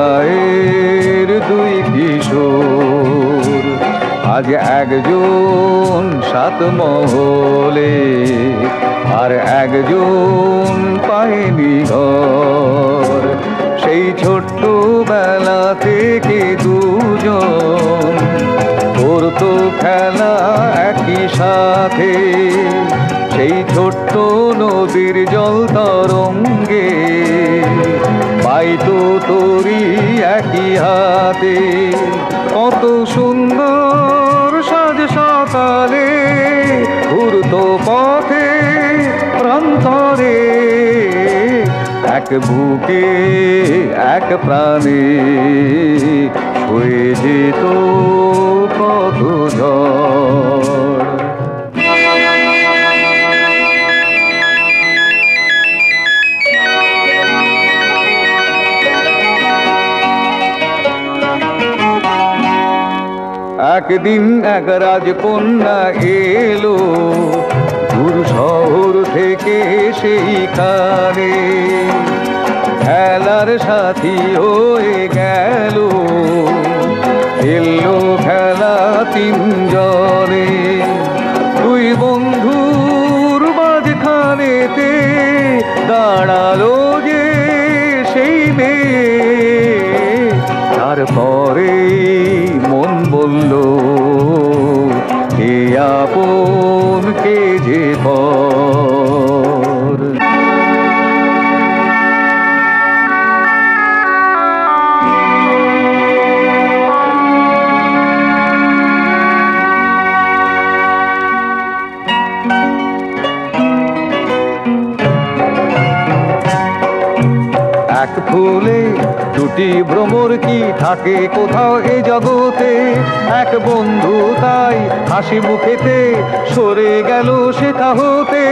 গায়ের দুই কিশোর, আজ একজন সাত মহলে আর একজন পায়নি ঘর। সেই ছোট্ট বেলা থেকে দুজন করতো খেলা একই সাথে, সেই ছোট্ট নদীর জল তরঙ্গে পাইতো তরি একই হাতে। কত সুন্দর সাজ সকালে ঘুরতো পথে প্রান্তরে, এক বুকে এক প্রাণে হয়ে যেত কত ঝড়। একদিন এক রাজকন্যা এলো দূর শহর থেকে সেইখানে, খেলার সাথী হয়ে গেল খেললো খেলা তিনজনে। দুই বন্ধুর মাঝখানেতে দাঁড়ালো যে সেই মেয়ে, তারপরে মন বলল কে আপন কে যে পর। এক ফুলে দুটি ভ্রমর কি থাকে কোথাও এ জগতে, এক বন্ধু তাই হাসি মুখেতে সরে গেল সেটা হতে।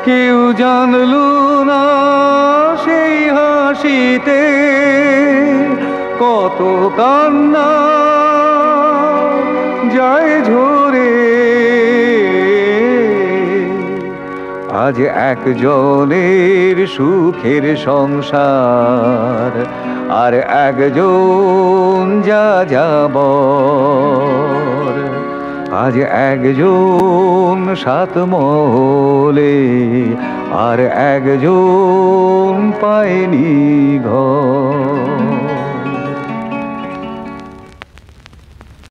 কেউ জানলো না সেই হাসিতে কত কান্না যায় ঝরে। আজ একজনের সুখের সংসার আর একজন যা যাবর, আজ একজন সাত মহলে আর একজন পায়নি ঘর।